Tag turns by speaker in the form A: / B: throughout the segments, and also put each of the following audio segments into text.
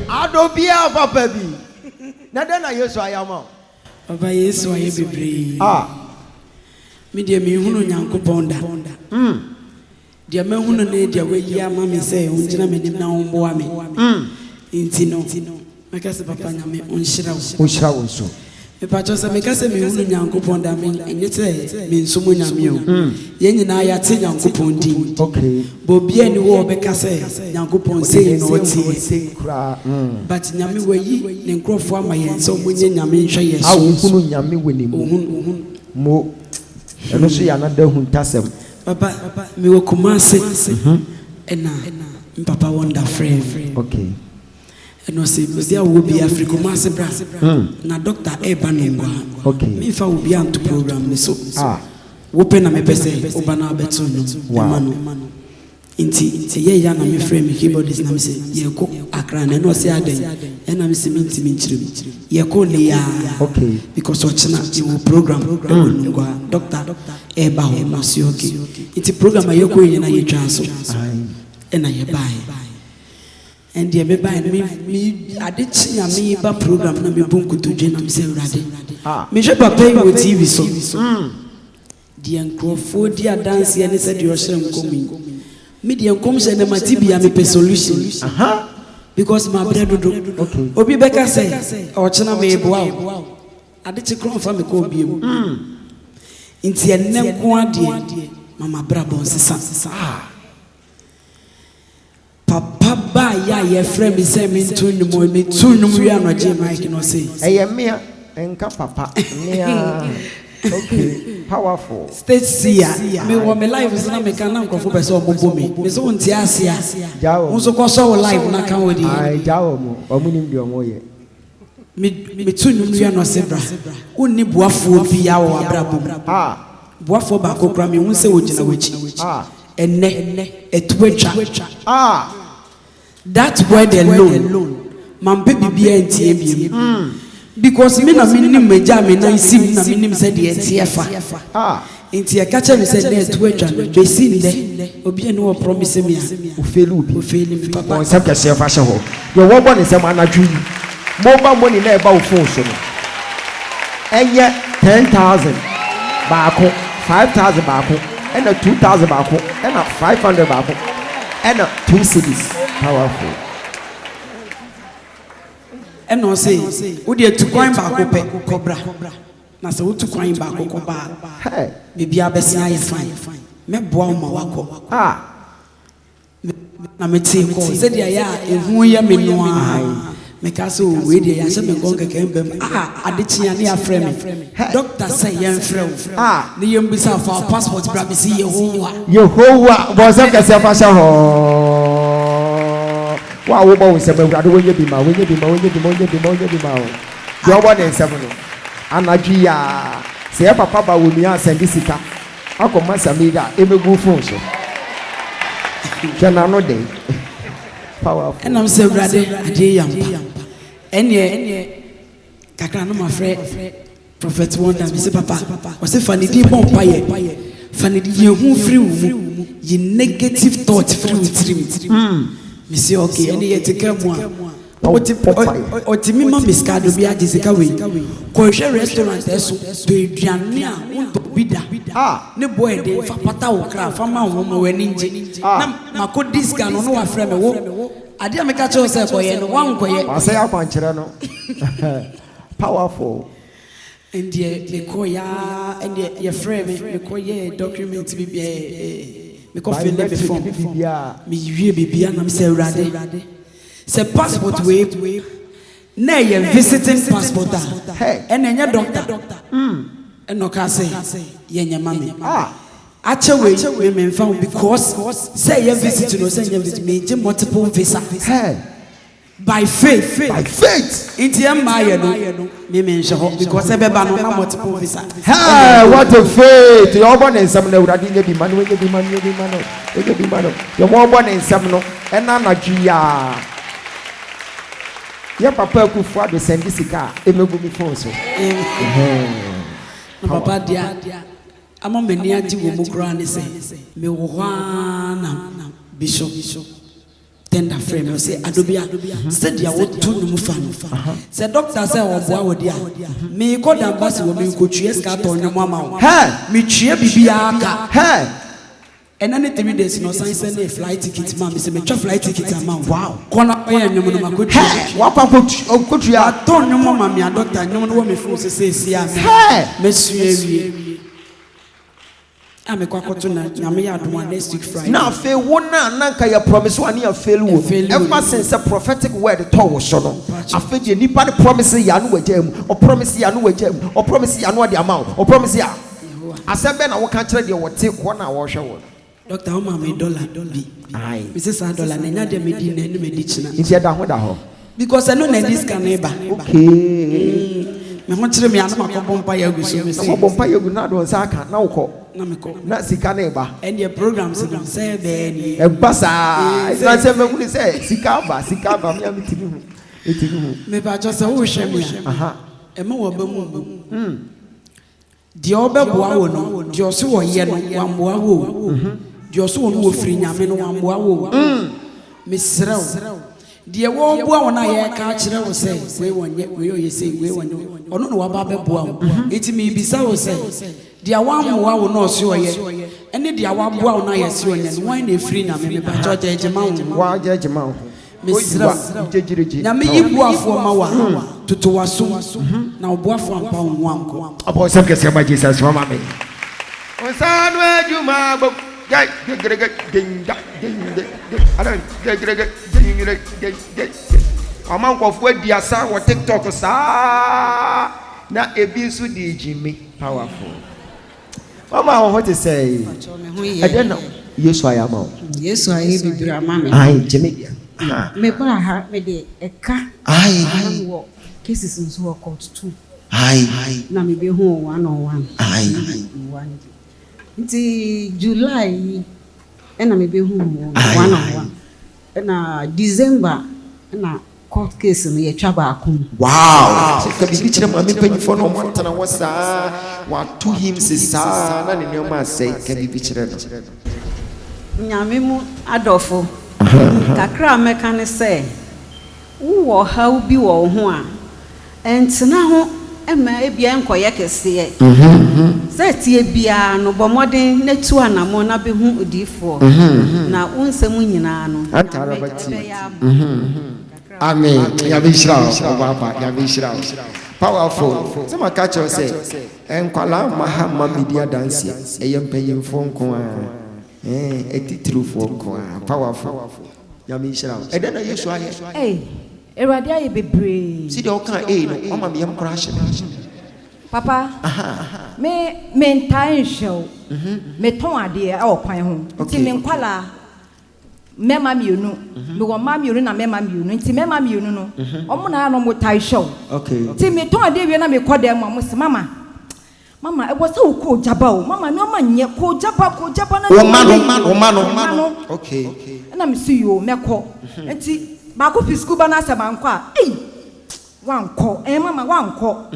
A: Adobea papa bi. Na den na Yesu ayama.
B: Papa Yesu aye bebre. Me de me hunu Nyankopɔn da. Dia me hunu na dia wayi ama me sɛ unjina me nim na omboa me. Inti no. Meka se papa nyame onhyira wo.
A: Onhyira wo so.
B: Me pacho se meka se me hunu Nyankopɔn da me enye sɛ me nsomo nyame o. Ye nyina ya te Nyankopɔn din.
A: Okay.
B: Bo bia ni wo beka se Nyankopɔn sei no tie. But nyame wayi ne nkrofo ama ye nso munye nyame nhwe ye so.
A: Hunu nyame woni mu. Mo eno so ya na da huntasem.
B: Papa me wo kumase. Ena papa wonder friend.
A: Okay.
B: Eno se bia wo bi Africa kumase bra. Na doctor Eba Nengwa.
A: Okay.
B: Me fa wo bi anto program ni so. Wo pe na me pese oba na beto no. Wow. Inti ye ya na me frame me keyboardist na me say ye ko Accra na no se aden. Na me say minti minchiri. Ye ko le ya.
A: Okay.
B: Because ochina e wo program Nengwa doctor Eba ho no se okay. Inti program aye ko yin na ye twa so. Na ye buy. And the baby me I did see a me ba program na me bunku to je na me say urade. Me je papa yi wo TV so. The enkrofo dia dance ya ne said your shame coming. Me the enkom se na matibia me pe solution. Because my bread do. Okay. Obi beka say o chena me boa. Ade che kron fa me ko obi mu. Nti enne ko ade mama bra bon sisa. Papa ba ya ye friend me say me tunu mo me tunu wi anoje mic no say
A: Eye me enka papa me okay powerful
B: state Seer me wo me live na me kan na nkofo be say obobo me say wonti asia unso ko so live na kan wodi
A: ai jawo mo omunim bi omo ye
B: me tunu wi ano se bra wonni boafo bi ya wo abrabo boafo ba ko kra me hun se wogina wachi enne etwetwa that word alone man baby bia ntie biem because me na me nim meja me na sim na me nim say de etie fa nti e ka che me say na etwetwa be sin de obi ene wo promise me a
A: ofelu
B: papa
A: on sem kese fa hye ho yo wo bo ne sem anadwu mobile money na e ba wo phone so no enye 10,000 baako 5,000 baako and a 2,000 baako and a 500 baako and a 2 cities powerful
B: and no say wo de tu kwan baako pe kobra na se wo tu kwan baako ko ba bibia besia ye fine me boa wo ma wako na me tie ko se dia ya ehu ye me no a me ka so we de ya se me gon keke mbem adechia ne afre me doctor say ye mfre wo ne ye mbisa fa passport bra me si
A: Yehovah bo se kese fa sha ho wa wo bo se me wurade wo ye bi ma wo ye bi ma yo bo ne se no anadwi ya se ya papa ba wo mi asende sika akoma samira emegu phone so jana no dey powerful
B: and I'm say brother ade yampa ene kakra no mafre prophet wonder me say papa o say fanidi bon paye fanidi ye hu free wu ye negative thought free wu trim me say okay ene ye teka mu a oti mi ma miskado bi ajisika we ko hwe restaurant eso to eduane a wo bida ne boy de fa pata wo kra fa ma wo ma wani nje na mako diska no no wa frɛ me wo ade a meka che say boy no wan koye
A: wa say akwankyere no powerful
B: and the koya and your frɛ me koye document bi me ko fill the form me wie bibia na me say urade se passport we na ye visiting passport and enya doctor no ka say ye nya mame ache we me mfa because say ye visit no say ye visit me je multiple visa by faith inti am ma ye no me nhye because e be ba no na multiple visa
A: what a faith your born in some na urade nye bi ma no ye bi ma no your born in some no ɛna anadwo ya yɛ papa Akufo Addo send sika emegu mi phone so
B: na papa dia ama mani ati wo mu kra ne se me wo hwa na bishop tender frame say Adobea said dia wo tu no mu fa no say doctor say wo boa wo dia me ko da basi wo me ko tue ska to nyomo ama wo me tue bibia aka and any 3 days no sign send a flight ticket ma me say me twa flight ticket ama wow kona oya nyomo no ma ko tue
A: wa kwa ko tue
B: a to nyomo ma me doctor nyomo no wo me fu say sia me sue I'm a quacoto na next week Friday.
A: Now, fail one nanka ya promise one year fail. Ever since a prophetic word told sono. I feel you need the promise yanu a gem, or promise yanu a gem, or promise yanu the amount, or promise ya. I said, Ben, I will catch you or take 1 hour shower.
B: Dr. Oma me dollar. Aye, Mrs. Adola, and I did medicine and medicine.
A: If you're down with her.
B: Because I know this can neighbor.
A: Okay.
B: Me want to me anama ko bompa ya gu so me say.
A: Bompa ya gu na do nsa aka na ukọ.
B: Na me ko.
A: Na sika na eba.
B: And the programs no say be ni.
A: E basa. Na say me hu say sika ba me am timi hu. Etimi hu.
B: Me ba just wo hwe me.
A: Aha.
B: E ma wo ba mu. Di obeboa wo no. Di oso wo ye no wamboa wo. Di oso wo no wo firi nyame no wamboa wo. Me srew. Die wo boa wona ye ka kire wo se we wonye we oye se we wonye ono no waba be boa wo enti me bisa wo se dia wa moa wo no so oye ene dia wa boa wo na ye se onye no wan na free na me ba church ejema wo
A: wa ejema wo
B: me sira na me yi boafo ma wa toto waso na boafo ampa wo anko
A: abo se kese ma Jesus mama me onsanu ejuma gbo I'm going to TikTok na ebi nso di jimi powerful. Mama, what to say? I don't know. Yes, I am.
C: Yes, I am.
A: Aye, Jimmy.
C: Me ba ha me de eka.
A: Aye.
C: Cases nso court 2.
A: Aye.
C: Na me be hu 101.
A: Aye.
C: Nti July na me be hu 101. Na December na court case no ye twa ba akom.
A: Wow. Ka bibi kire ma me panyifo no mo tana wo saa wa to him sisa na ne nyoma sei ka bibi kire no.
C: Nyame mu adofo. Kakra meka ne se wo ha ubi wo ho a entena ho ema ebia enkoye kese se tie bia no bomoden na tu anamo na be hu odifo na unsem nyina no
A: antarabati amen ya be shira baba ya be shira powerful some catch us say enkwala mahama media dance eyempanyimfo nko a etitrufu nko a powerful ya be shira eden na yesu aye
D: Erade aye bebre.
A: See the okan no mama me yam crash.
D: Papa. Me ntan hwew. Me ton ade e o kwan ho. Nti me nkwala mema mienu. Me wo ma mienu na mema mienu. Nti mema mienu no. Omo na no mo tai hwew.
A: Okay.
D: Nti me ton ade wie na me kodam mo se mama. Mama e bo se wo ko jaba o. Mama me o ma nye ko jaba na.
A: O mano. Okay.
D: Na me see you me ko. Nti ba ko fisku ba na asema nko a wanko mama wanko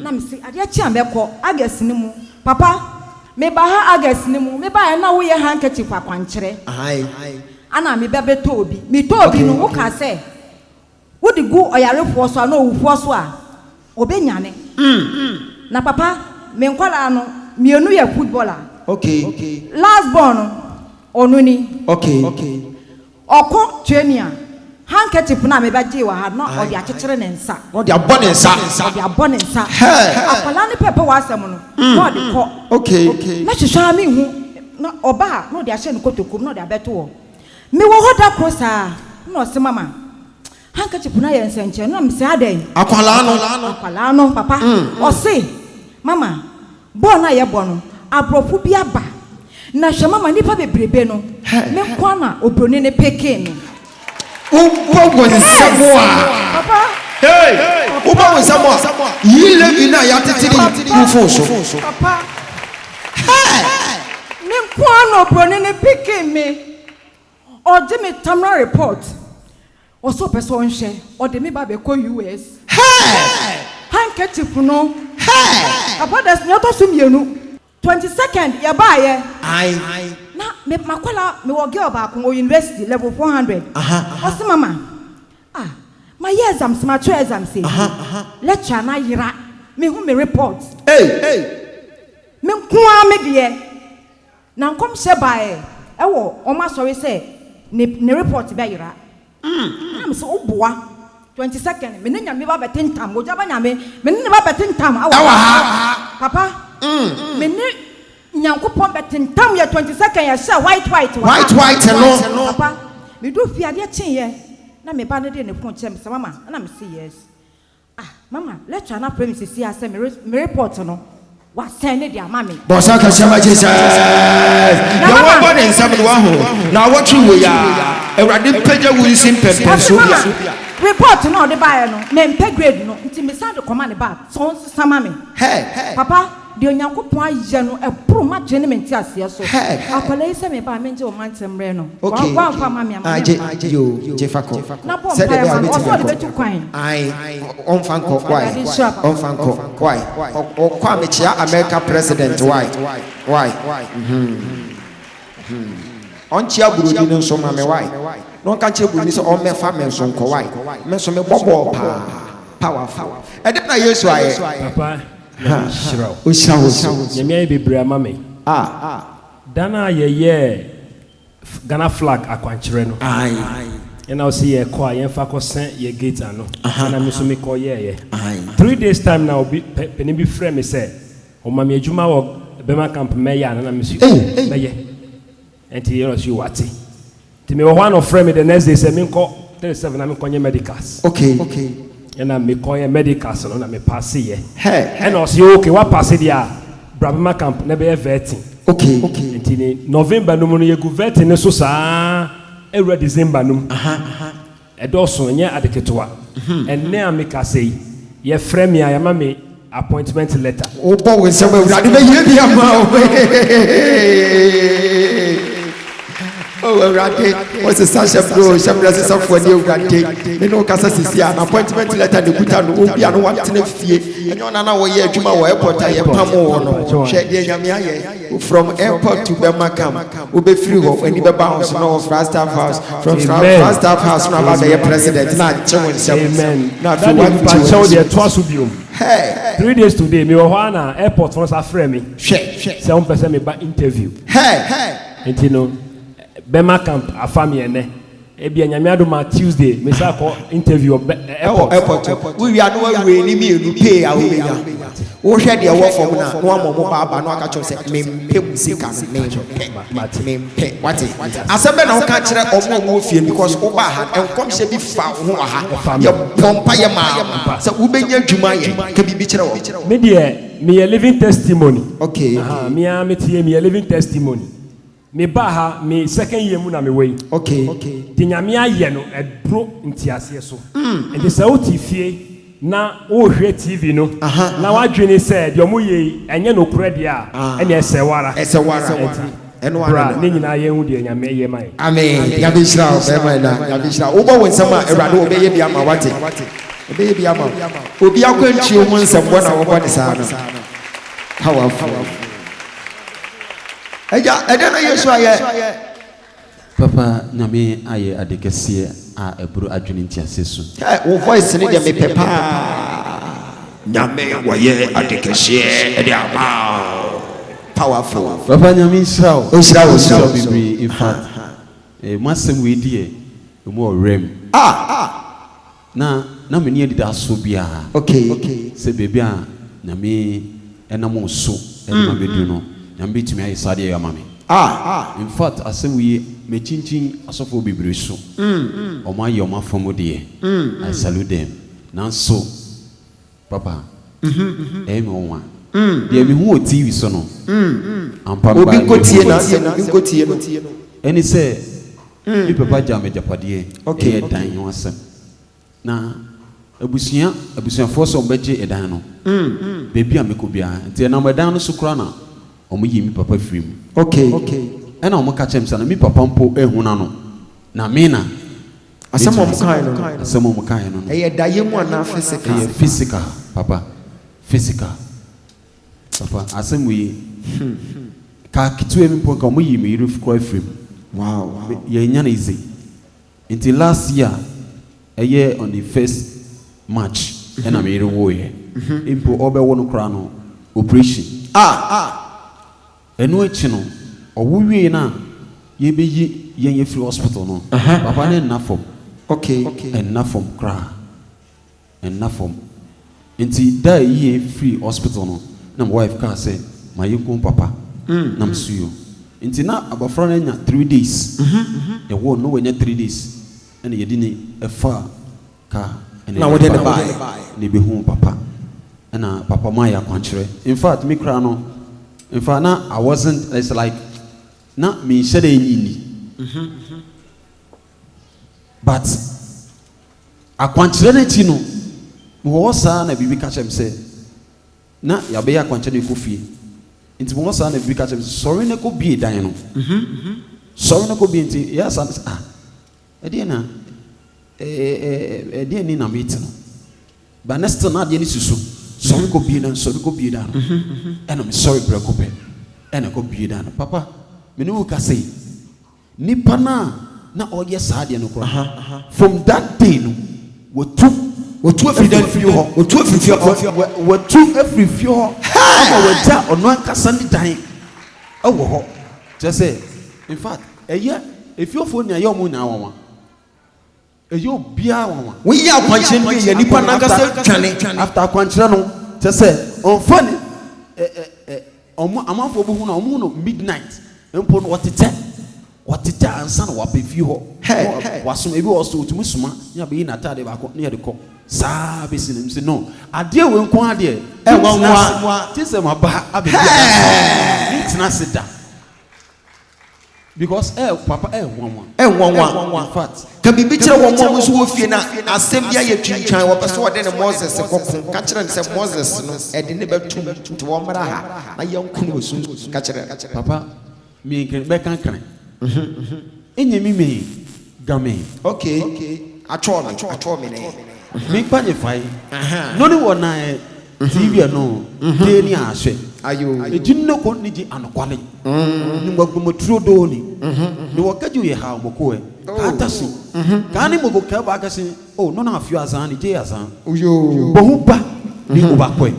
D: na me se ade achi ambeko agesi ne mu papa me ba ha agesi ne mu me ba na wo ye handkerchief akwankere ana me bebe to obi me to obi no wo ka se wo di gu oyarefo so na owufo so a obenyane na papa me nkwala no mienu ye footballer
A: okay
D: last born onuni
A: okay
D: oko twenia handkerchief na me baje wa ha no odi akekere ne nsa
A: odi abone nsa
D: akwala ne pepe wa asem no no odi ko
A: okay
D: na hwehwa me hu na oba no odi ahye ne kotokum no odi abeto wo me wo hoda krosa no se mama handkerchief na ye nsenche no me se adan akwala no papa o se mama bo na ye bo no abrofu bi aba na hwe mama nipa bebrebe no me kwa na obroni ne peke no
A: Uba Samoa.
D: Papa.
A: Hey. Uba Samoa. You live in a yatitiri ufoso.
D: Papa. Hey. Me kwano broni ne peke me. or Jimmy Tamra report. Or so person share, or the me baby call US.
A: Hey!
D: Handkerchief no.
A: Hey!
D: About that's not assume you know. 22nd, you buy
A: I.
D: Na me makwala me wo girl back on university level 400. What's the mama? My years I'm smart exam say. Lecture na yira. Me who me report.
A: Hey!
D: Me kwa me de. Na kom she bae. Ewo o ma sorry say ne report be yira. I'm so oboa. 22nd me nya me ba betintam. Wo jaba nya me ne ba betintam awa. Papa. Me ne nyankopon betintam ya 22nd ya share white no. Papa me do fi ade chen ye. Na me ba ne de ne phone chem say mama na me say yes. Mama, let's try na premises see as me report no. What send it their mommy.
A: Boss aka shama Jesus. Na wo bo ne nsam no ho. Na wo tru wo ya. Ewrade pagya wo nsim pepe so bia.
D: Report no de buy no. Me mpe grade no. Nti me send command back. So sama me. Hey. Papa, de onyankopon aye no e pro ma gene me nti ase so. Akwala ise me ba me nje o mantem re no. Wa fa ma me ama.
A: Je fako.
D: Na bo mpa ya no. So de betu kwan.
A: Ai on fanko why? On fanko why? O kwa me chia America president why? On chia burudi no so ma me why? No kan chia burudi so on me fa me so nko why? Me so me bobo pa. Powerful. E dey na Yesu aye.
E: Papa Shiro.
A: Oshawo.
E: Nyame be bra mame. Dana ye Ghana flag akwankyere no.
A: Ai.
E: And I'll see a car, yen fa ko sen ye gate ano. And I'm so me call ye. 3 days time now be penny be frame me say. O ma me adwuma wo Bema camp meya na me su. Meye. Enti you know you wati. Ti me one of frame the next day say me call 37 na me konye medicals.
A: Okay.
E: And I me call medicals no na me pass ye.
A: Hey.
E: And I say okay, what pass dia? Bema camp na be vetting.
A: Okay.
E: Enti ni November no mo ye go vetting no so saa. Every December num edoso nye adeketoa enne ameka sei ye frame me ayama me appointment letter
A: o bo we se we urade be ye bia ma o urade what's the sasha bro shamra se safo ni urade me no kasa sisi an appointment letter de kuta no obi an wantene fie enyo na wo ye adwuma wo airport aye pamo no hwe de nyame aye from airport to Bemakam we be free ho ani be bounce no first staff house from first staff house no about the president na chewon sem
E: amen
A: na
E: that you pass show the twice biom
A: hey
E: 3 days today me ho na airport for us frame me
A: hwe
E: say one person me ba interview
A: hey
E: enti no Bemakam afami ene ebia nyame adoma Tuesday me say ko interview
A: airport we wi anu we ni me enu pay a we ya wo hwe de wo fom na no amomo ba no aka cho se mempe musika mempe wati asebe na wo ka kire omo wo fie because wo ba ha enkom hye bi fa ho aha ye pompa ye ma se wo benya dwuma ye ka bibi kire wo
E: me de me a living testimony
A: okay
E: me a me tie me a living testimony me ba ha me second year mu na me wey
A: okay
E: de nyame aye no ebro ntiase so and the sauti fie na o hwe TV no na wadwene se de omo ye enye no kura de a ene esewara
A: eno
E: bra ne nyina ye hu de nyame ye mai
A: amen ya be shira o be mai na ya be shira wo bo won sama ewrade wo be ye bia ma wate be ye bia ma obi akwanchi o mo nsem bo na wo bo de sa no powerful edena Yesu aye
F: Papa nyame aye adekese a eburu adwene ntiase so
A: wo voice ni de me pepa nyame wo ye adekese e de ama powerful
F: Papa nyame israel
A: o
F: bibiri in fact masem we die mo rem na me ne dida so bia
A: okay
F: se bebi a nyame enamo so enama bedu no nyame bitimi aye sade ya mame in fact asem we me chinchin asofo bibiri so omo aye omo afom de I salute them now so papa me won de me hu o TV so no ampa ba
A: obi kotie na kotie no
F: eni se bi papa jam japade
A: okay
F: dan ho asem na abusuafo so beje edan no bebi ameko bia nti na edan no so kura na omo yi mi papa firim
A: okay
F: ena omo ka chem sana mi papa mpo ehuna no na mina
A: asɛm a ɔmo kae no
F: asɛm a ɔmo kae no
A: ɛyɛ daeɛ mu anaa physical
F: ɛyɛ physical papa physical papa asɛm yi ka ketewa mi mpo ka ɔmo yi me yere kura firim
A: wow
F: yɛnya no easy nti last year ɛyɛ on the first March ɛna me yere woyɛ mpo ɔbɛwo no kora no operation ɛno akyi no ɔwo wie na yɛbɛyi yɛn yɛ free hospital no papa ne nna fam ɛnna fam kora ɛnna fam nti da yie free hospital no na my wife ka sɛ ma yɛnko papa na msuyo nti na abafra no nya 3 days ɛwɔ no wɔnya 3 days ɛna yɛde ne ɛfa ka
A: na wɔde ne bae
F: ne behu papa ɛna papa ma yɛ akwankyerɛ in fact me kra no in fact na I wasn't, it's like na me hyɛ da nyini but akwankyerɛ no akyi no mewɔ saa na biribi ka kyerɛ m sɛ na yɛabɛyɛ akwankyerɛ no ɛkɔ fie nti mewɔ saa na biribi ka kyerɛ m sɛ sɔre no kɔ bie dan no sɔre no kɔ bie nti yɛ asa ɛdeɛ na ɛdeɛ ni na mete no but next time na adeɛ no si so sɔre kɔ bie dan sɔre kɔ bie dan no ɛna me sɔre brɛ kɔ pɛ ɛna kɔ bie dan no papa me ne wo ka sɛ nipa na ɔyɛ saa deɛ no kora from that day no wɔtu afiri dan fie hɔ wɔtu afiri fie hɔ ama wɔagya ɔno ankasa ne dan ɛwɔ hɔ kyerɛ sɛ in fact ɛyɛ efiefoɔ nea ɛyɛ ɔmo nyinaa wɔn ɛyɛ obiara wɔn
A: woyɛ akwankyerɛ no yɛ nipa nankasa twane
F: after akwankyerɛ no kyerɛ sɛ ɔmfa ne ɔmo amanfoɔ bi hu na ɔmo hu no midnight mpo no wɔtetɛ ansa na wɔapɛ fie hɔ wasom ebi wɔ so otumi soma ne abɛyi n'ataade baako ne yɛde kɔ saa bɛsi ne mu sɛ no adeɛ wɔ nko adeɛ ɛnwanwa te sɛ ma ba abɛbi ne tena se da because papa ɛnwanwa in fact
A: ka bibi kyerɛ wɔn mo nso wɔ fie na asɛm bi ayɛ twintwan wɔpɛ so wɔde ne Moses kɔko ka kyerɛ ne sɛ Moses no ɛde ne bɛtum nti wɔn mmra ha na yɛnko no wɔ so ka kyerɛ
F: papa mi bɛka nkran enye mi me game
A: atwɔ me ne
F: mi pa nye fai no ni wɔ na TV no de ni ahwɛ
A: ayo
F: ejinno ko ni ji anokwale ni ngwagumoturo do ni ni wakaji ye ha moko ata so ka ni mogo ka ba ka se oh no na afio azan ni je azan
A: oyo
F: bohu ba ni obakwe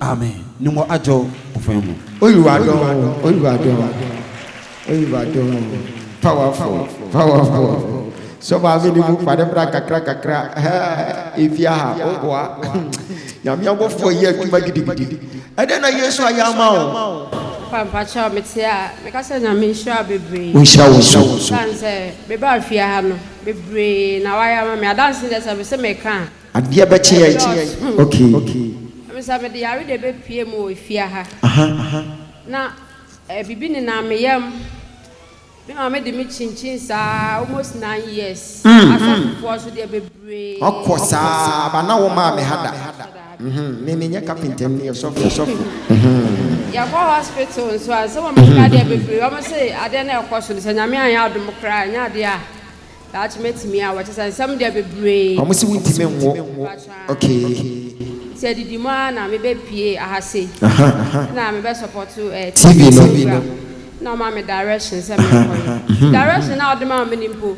F: amen ni mo ajo ofan mu
A: oyo adon powerful so ma me ni mu pade bra kakra efia ha oboa nyame abofo ye adwuma gidigidi ede na Yesu ayama o
G: papa cha metia me ka se nyame nhira bebre
A: nhira wo so
G: sanse be ba afia ha no bebre na waya ma me adanse de se me ka
A: ade be che ya okay
G: me sa me de yare de be pie mu efia ha na bibi ni na me yam me mama de me chinchin sa almost 9 years asa for so de bebre
A: okosa ba na wo ma me hada me nya carpenter ni so
G: ya go hospital so asa wo me ka de bebre wo say ade na ekoso so nyame an ya adom kra nya de a that metimi a wo say some de bebre
A: wo si wintime nwo okay
G: se didi ma na me be pie ahase na me be support
A: TV no
G: na ma me direction se me ko direction na odema ma me nimpo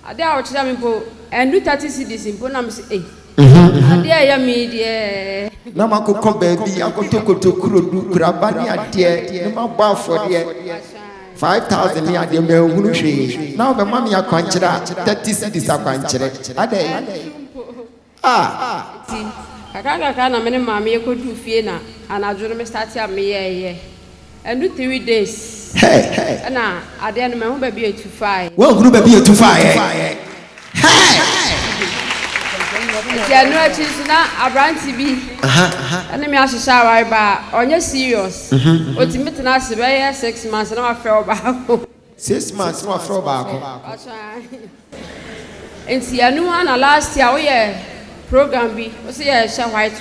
G: ade a wo kira me mpo endu 30 cedis mpo na me say ade ya me de
A: na ma ko baabi akotokoto kurodu kuraba ni ade ne ma bɔ afɔde 5,000 ni ade me hunu hwe na wo be ma me akwankyerɛ 30 cedis akwankyerɛ ade
G: ti kaka na me ne ma me ekodu fie na anadwo me start am me ye endu 3 days na ade no me ho ba bi 25
A: wo hunu ba bi 25
G: ya no achi na abranti bi ana me ahyehyɛ aware ba onye serious otimiti na se be 6 months na wa frɛ ba
A: 6 months na wa frɛ ba ko
G: enti ya no na last year we program bi o se ya sha white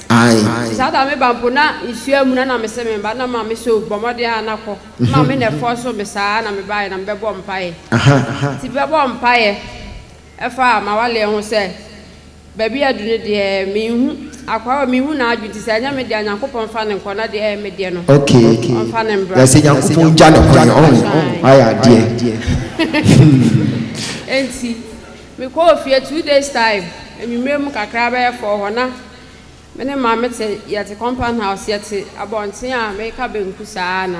A: Aye.
G: sada me bampo na isu amu na me se me ba na ma me so bomode anako ma me na fo so me saa na me ba na me bebo mpae ti bebo mpae efa ma wale ho se baby adune de me hu akwa me hu na adwuti se anya me de Nyankopon fa ne nkona de me de no
A: okay
G: fa ne mbra
A: ya se Nyankopon ja ne kwan aya de
G: enti me ko ofie 2 days time emi mem kakra ba for ho na me ne ma me te yete compound house yete abonten a me ka benku saa na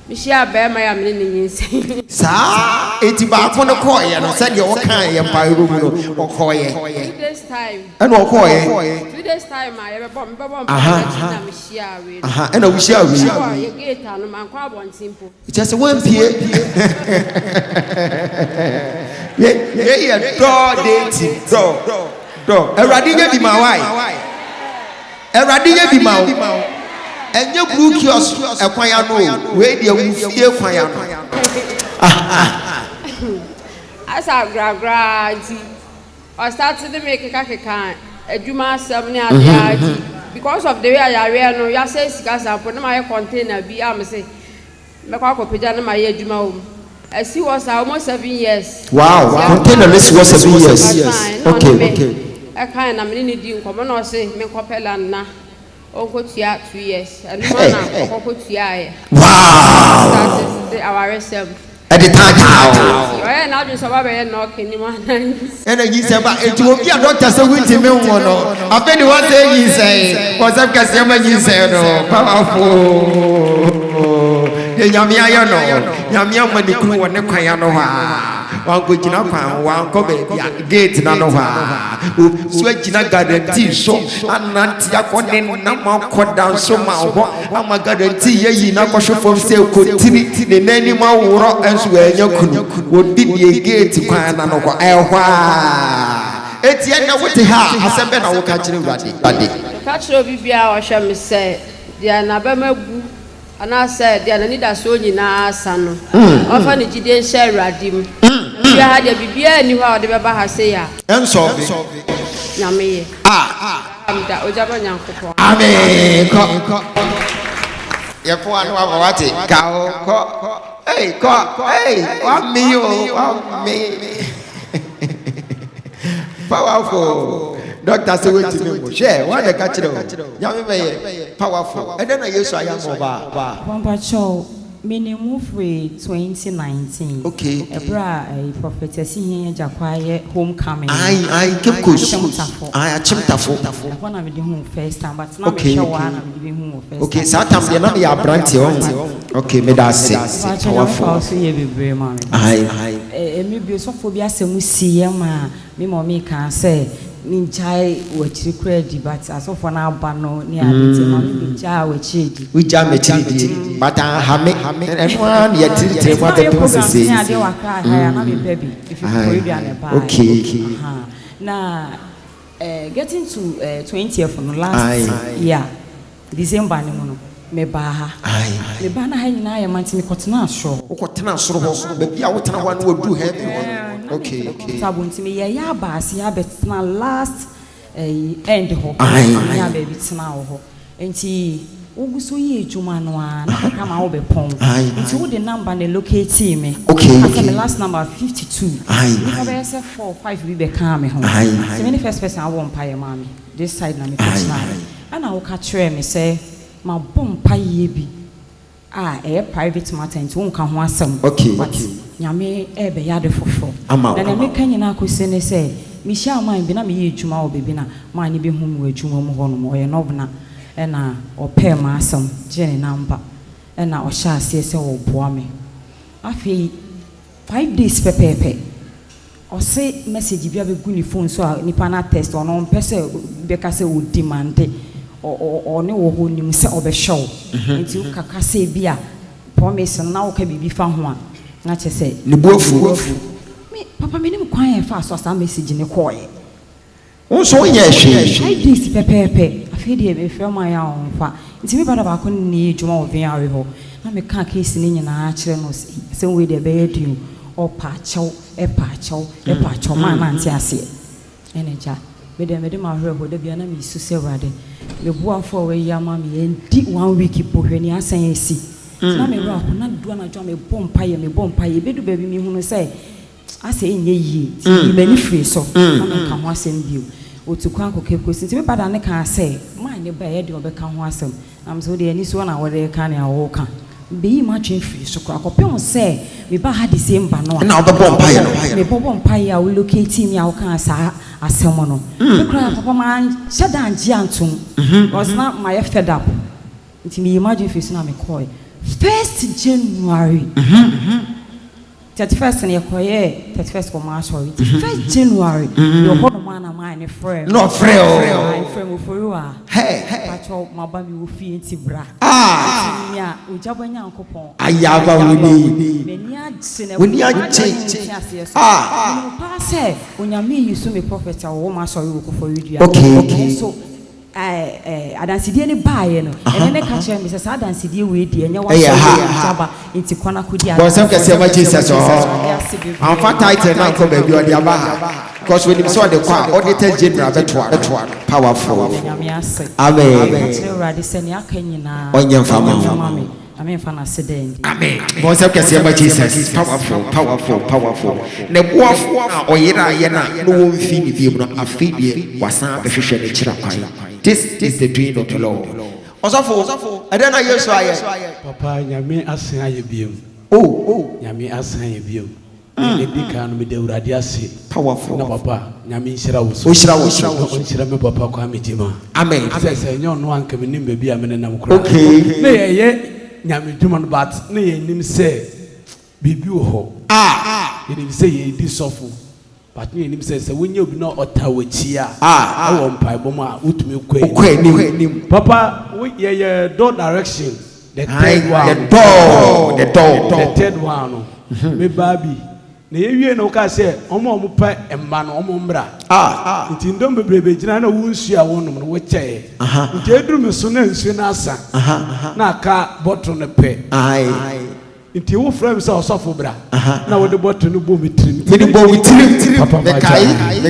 G: me hia ba ma ya me ne nyinse
A: saa eti ba ko no ko ye no se de wo kan ye mpa ro mu no ko ye
G: 2 days time
A: and wo ko ye
G: 2 days time a ye be bom na me hia we
A: and wo hia we
G: ye gate anu man kwa abonten po
A: it just one pie ye do date do eradi nya bi ma why eradi nya bi ma enye blue kiosk ekwan ya no we de wu fie kwan ya no
G: asa gra ti I started to make kaka adwuma asem ne ade because of the way I wear no ya say sika sample na my container bi am say me kwa kopeja na my adwuma o I see was almost 7 years.
A: Wow, container this was 7 years. Okay.
G: I can't na me need you come no say me kopela na onko tia 2 years. And na onko tia.
A: Wow.
G: That is our result.
A: At the time.
G: Oya na do so ba be no kini ma na.
A: And you say ba enti obi a doctor say we me won no. Afeni one say you say, was that kasi ma you say no. Powerful. Nyamia yo no. Nyamia ma ni kru won ne kwan ya no ha. Wan go gina kwan wan ko be gate na no ha. So gina guarantee so ananti akode na ma ko down so ma ho. Ama guarantee ye na ko shofo say ko tini ne nani ma woro enso anya kunu. Wodi die gate kwan na no ko ehwa. Eti na wote ha asembe na wo ka kire urade.
G: Ka kire obi bia o hwe me say dia na ba magu ana say dia na nida so nyina asa no ofa ne gide nhyɛ urade mu bia ha dia bibia ni hɔ a de beba ha say ya
A: enso
G: nyame ye amda ojaba Nyankopon
A: amen ko ye fo anu awate ka ko hey wa me powerful doctor say wetin me mo share one dey catch them yami be powerful and then yesu ayamo ba
H: Papa Cho minimum free 2019
A: okay
H: ebra prophetess here jakwaye homecoming
A: I keep coach I achimtafo
H: when I be home first time but now me show one I be home first
A: okay so time dey na me abranti okay me da say
H: powerful also ye be brave man me bi so fo bi asem si ma me mommy can say ninjai wachiri kredi but asofo na aba no ni abete ma me ja wachiri di
A: we ja me chiri but hame anyone ye tiri ma be process
H: ni ade wakra ha na me baby if you go do an buy
A: okay
H: na getting to 20th no last year December ni mo no me ba ha me ba na ha nyina ya manti me kotena asoro
A: ukotena asoro ho be bia wotena ho na wodu heavy ho okay
H: sabu nti me ya ba ase ya betena last end ho ya ba betena ho nti oguso ye ejuma no a na kama wo be pon nti wo the number na locate me after the last number 52 you be say 4 5 we be kan me ho so many first person I won pay mama this side na me kitchen ana wo ka kire me say ma bom paye bi private matter nti won ka ho asem but nyame ebe ya de fofo na na me kan nyina akosi ne say me hia man bi na me ye ejuma wo bebi na man ni be hu mu ejuma mu ho no mo ye no bna na ope ma asem jene number na o sha ase se wo boa me afi 5 days pepepe o say message bia be gu ni phone so nipa na test ono pese be ka se wo demand o ne wo ho nim se obe show nti wo kaka se bia promise na wo ka bibi fa ho a na che se
A: ne buafu
H: me papa me nim kwan e fa so asa message ne call e
A: won so ye hwe
H: 5 days pepepe afi de be fe ma ya on fa nti me bada ba ko ni ejuma wo vin awe ho na me ka case ni nyina a kire no se we de be yedu o pa chaw e pa chaw ma na nti ase ene ja mede ma hwɛ ho da bia na me su se wrade me boafo we ya ma me endi 1 week pohwani asan esi na me ra ho na do na jo me bompa ye bedu ba bi me hunu se ase enye yi ti mani free so na me ka ho asem bio otukwa akokeko sinti me pada ne ka se ma ne ba ye de obeka ho asem am so de ani so na wore ka ne awo ka be ma twen free so kwa akopem se me ba ha de same ba no
A: na obebompa ye no
H: me bompa ye a we locate me a wo ka sa asem no me kra papa man sheda anje antum was na my fed up nti me imagine free so na me call 1st January 31st na yekoye 31st ko ma sorry 1st January yo ko no man na man friend
A: no friend
H: my friend for you ah
A: hey
H: pacho maba mi wo fi enti bra nya ojabanya nkopon
A: ayaba woni
H: meni agene
A: woni agye
H: pa se onyame yisu me prophet a wo ma sorry wo ko for you
A: okay
H: so adansidie ne baaye no ene ne ka kire me se sa adansidie we die nya wa jaba enti kwana kudi
A: bo sem kase ma Jesus am fa title na ko ba bi odi aba because when you saw the kwa auditor general beto powerful amen
H: kire radi se ne aka nyina
A: onye mfama
H: amen fa na sedend
A: amen bo sem kase ma Jesus powerful ne boafo a oyira ye na no wo mfi ni bi no afidie wasan behwehwe ne kira kwan. This is the dream of the Lord. Osafo, I don't know you so aye.
I: Papa, nyame asen aye biem.
A: Oh,
I: nyame asen aye biem. Ne di kan me de urade ase.
A: Powerful.
I: Na papa, nyame nhyira wo so.
A: O nhyira
I: me papa kwa mejima.
A: Amen.
I: Say nyo no anka me nim baabi a me nam kura.
A: Okay.
I: Na ye nyame dwuma no but na ye nim say bibi wo ho. Ye nim say ye di sofo. But you nim say when you be not otawachia I won pai boma utumi kwen papa we ye door direction the third one the third one me baby na ye wie na ka say omo pa emma no omo mbra nti ndom bebrebe gina na wo nsu a wonum no wo kyeye nti eduru me so na nsu na asa na ka bottle ne pe nti wo frame say osofo bra na wo de bottle no bo mitrim
A: papa me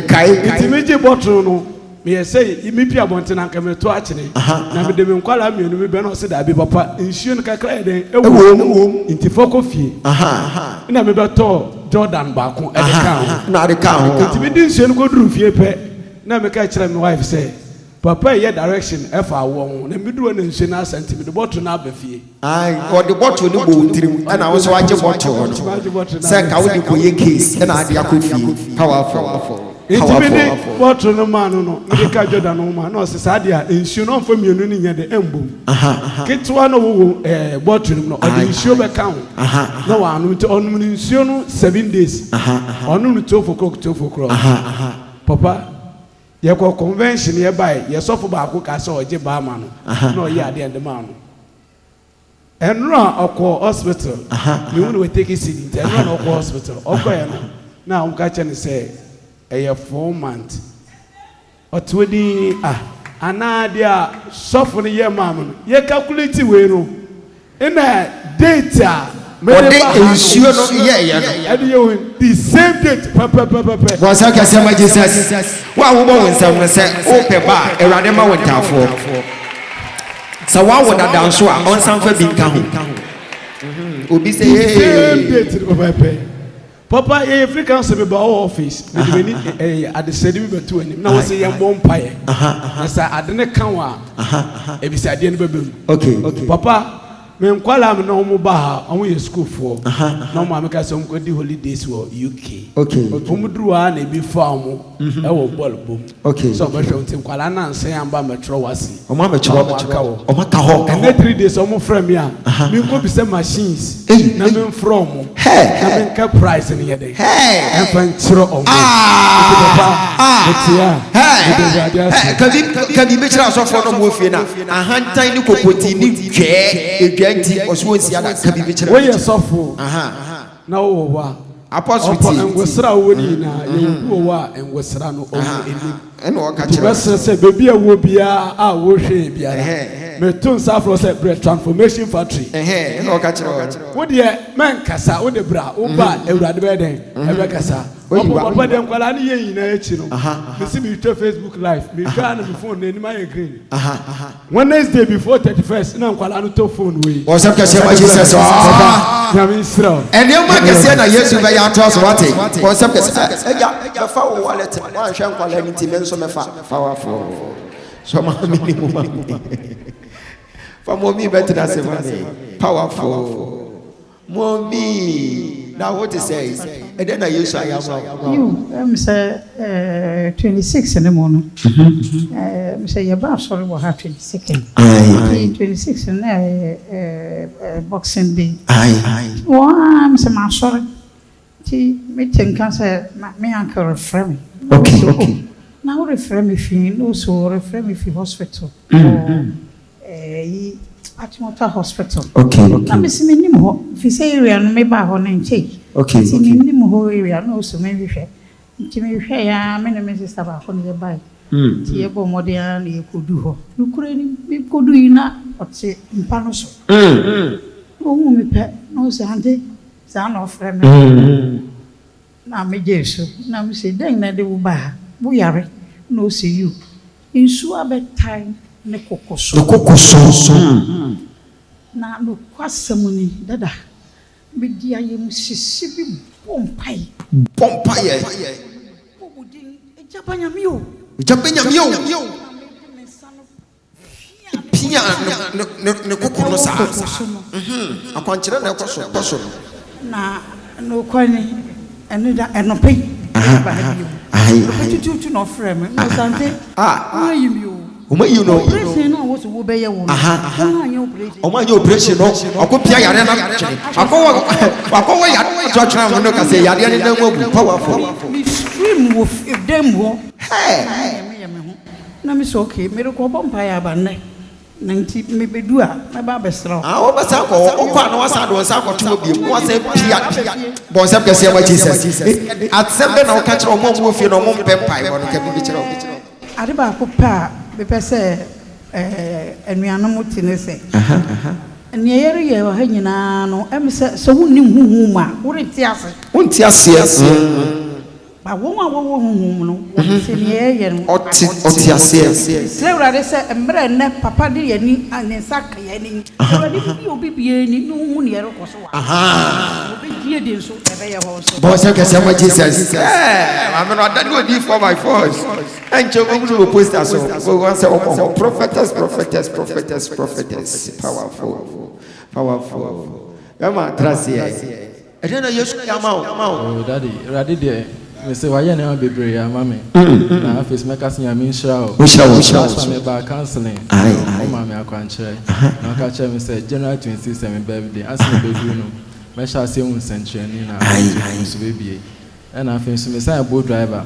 A: kai
I: nti me je bottle no me say me pia bonte na nka me to akire na me de me nkwala mienu me be na o se da bi papa nsuo no kakra e den ewo nti foko fie na me be to Jordan ba ko e de kan
A: na de kan
I: nti me di nsuo no ko duru fie pe na me ka kire me wife say papa ye direction efa wo na me duru na nsuo na asante me de bottle na abafie
A: or the bottle no bo tirim and I also waje bottle no say ka wo di ko ye case and ade akofie powerful
I: Intimidate bottle no man no me ka Jordan no man no se sade a nsuo no mfa mienu ni nya de embom kitwa no wo bottle no ode nsuo be ka ho na wa anu nti onum ni nsuo no 7 days onum no 12 o'clock papa ye ko convention ye bai ye sofo ba ko ka se oje ba ma no na oye ade ende ma no enra okọ hospital me won we take it city enra na okọ hospital okọ ye no na um ka che ne say a 4 months or 20 anadia suffer ye mam ye calculate we no in data
A: me ensure no yeah
I: the same date papa
A: was I can say my Jesus wa wo bo nsam say o pe ba erade ma wontafo so wa wo da dan so a on sam fa bi nka ho obi say
I: same date papa ye free council be our office me ni at the said me betu anim na wo say ye mbom pae na sa ade ne kan wa e bi say ade ne bebem
A: okay
I: papa me nkwala me no mo ba ha omo ye school for na mo ameka say mo di holidays wo UK
A: okay
I: mo duru ha na bi fa mo e wo ball bom
A: okay
I: so be hwe nkwala na nsan amba metro wasi
A: omo metro omo ka ho
I: and 3 days omo frame ya me ko bi say machines na me from mo na me ka price ni ye dey en fan tro omo
A: kabi me kira so for no mo fie na ahantan ni kokoti ni twe edwanti oswonsi ada kabi me kira
I: we ye sofo na wo wa
A: apostle
I: ngwesra wo ni na ye wo wa ngwesra no o enim
A: eno o ka kira
I: bese se bebi a wo bia a wo hwe bia me tun safro se bread transformation factory
A: eno o ka kira
I: wo de men kasa wo de bra wo ba ewurade be den e be kasa Papa dem kwala ni yen na echi no. Me see me to Facebook live. Me try na me phone na ni my green. Wednesday before 31st na kwala no to phone we.
A: O se kese ma Jesus.
I: Na me Israel.
A: And you ma kese na Yesu be ya to so what? O se kese eja fa wo wallet. Wan hwe kwala ni ti me nso me fa. Powerful. So ma minimum. For mommy better than say money. Powerful. Mommy. Now what is say? And then I use I am.
J: You say 26 in the morning. Say your boss sorry will have 22nd. 26 in Boxing Day. Well, I'm sorry. Me think say me uncle refer me.
A: Okay.
J: Now refer me if you also refer me if hospital. At Motor Hospital.
A: Okay.
J: Now, Miss Minimo, if you say area, maybe I want to take.
A: Okay.
J: See, Minimo area, no, so maybe fair. Timmy Fair, many Mrs. Tabak on the bike. Tiabo Modian, you could do her. You could do enough, but say in Panoso. Oh, me pet, no, Sandy, son of friend. Now, me, Jesus, now, me say, then they will buy. We are no see you. In Suabe time. The cocoso. Now, look, what's some money, Dada? But dear, you Mississippi Pompey. Japan, you. Now, no coin and no pay. I no frame, no Sunday. You.
A: You know,
J: operation no was wo be ye wo.
A: O ma your operation no. Akopia yare na. Akowa ya twatwa mo no ka say yare ne na mu powerful.
J: Stream wo dem wo. Hey. Na me so okay, me ko bompa ya ba ne. 90 me bedu a me ba besra.
A: O ba sa ko o kwa na wasa do sa ko to bi mo wasa pia. Bon se kese ya Jesus. At sembe na o ka kire o mo wo fie no mo pempai wo no ka bi kire o.
J: Ade ba ko pa bepɛ sɛ anuanom tene sɛ ne yɛre yɛ wɔ ha nyinaa no ɛm sɛ wonni huhu mu a worente ase
A: wonte ase
J: ba wɔn a wɔwɔ huhu no wɔte ne yɛyɛ no
A: ɔte ase
J: sɛ awurade sɛ mmerɛ nnɛ papa de yɛni ne nsa ka yɛni awurade bi obi bie ni no hu ne yɛre kɔ so wa obi die de nso ɛbɛyɛ hɔ so
A: bɔ sɛ kɛsɛ ma Jesus I'm not that would be for my force and you will post us so once prophetess powerful Emma trust here I don't know you should come out
K: oh daddy ready there me say why you na bebre ya mama na face make us nya me nshira o me ba counseling o mama akwankyere na ka kire me say January 26 my birthday as me bedu no me sha say un century ni na so bebie and I think me say boat driver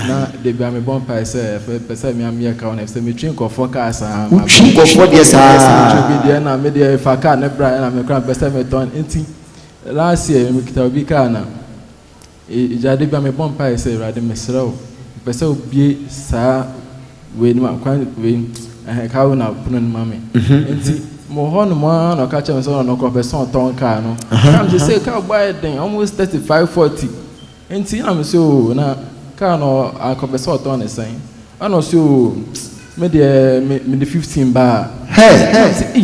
K: na de bia me bon pai say person me am here ka on say me twin ko forecast ma
A: twin ko for there sa
K: be there na me dey fa car na bra na me kran person me turn enti last year me kita obi car na ijade bia me bon pai say rade me sraw person obi sa we ni ma kwan we ka wo na puno ni ma me enti mo ho no ma na ka che me so no ko person turn car no come just say car buy den almost 35-40 enti na me so na car no akobese oton ne sen ana so me de 15 ba hey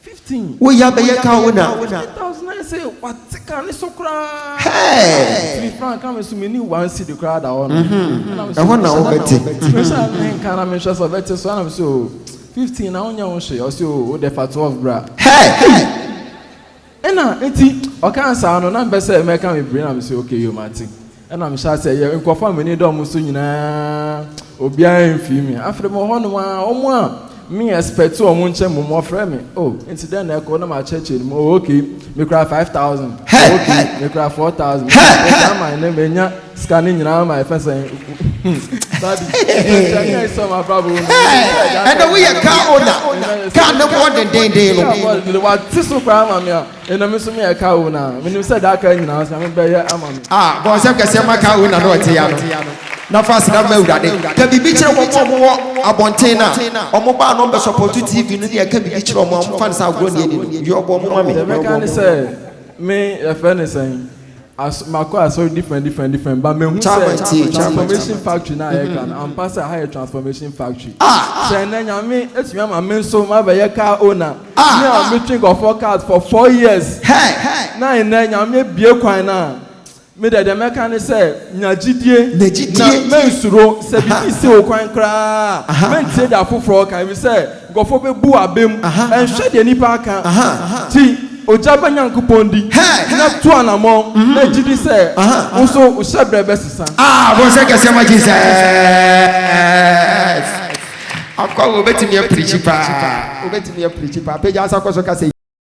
K: 15
A: wo ya be ya ka wo na
K: 1000 say what car ne so kra
A: hey
K: 3 franc come so me ni one city crowd da on
A: e ho na wo beti
K: special men car na me so beti so na me so 15 na onya wo hye o so o de fa 12 bra
A: hey
K: ena enti o kan sa no na be say me kan me brain am say okay yo mati ena me sha say ye nkofo me ni do mo so nyina obi an fi mi afre mo ho no a o mo a me expect o mo nche mo ofre me oh enti den na ko na ma church ni mo okay me cry 5000 okay me cry 4000 okay my name enya scanning nyina my first daddy I saw my problem
A: and we a car owner car no more than day no
K: what so cry mama and me so me a car owner when you said that car nyina so me be here amami
A: bo se kese ma car owner no te ya no na fast na ma urade ka bibi kire mo abonten na omo ba no be support TV no dey ka bibi kire mo fan sa agro ne ni yo bo mo ma me
K: the mechanic say me a friend is saying Mako so different. But me who say transformation factory na I can. I'm pastor higher transformation factory. Say na nyame etumi ama me so ma be ye car owner. Me am meeting of forecast for 4 years. Na nyame bie kwan na. Me the mechanic say nyagidie na me nsuro se bi se o kwan kra. Me ntie da foforo kan we say gofo be bu abem enhwe de nipa kan. Ti ojaba nyankopondi na to anamo na gidi say nso o shebre be sisa
A: bon say kese ma Jesus akwa obetimi preach pa peja asa kwaso ka say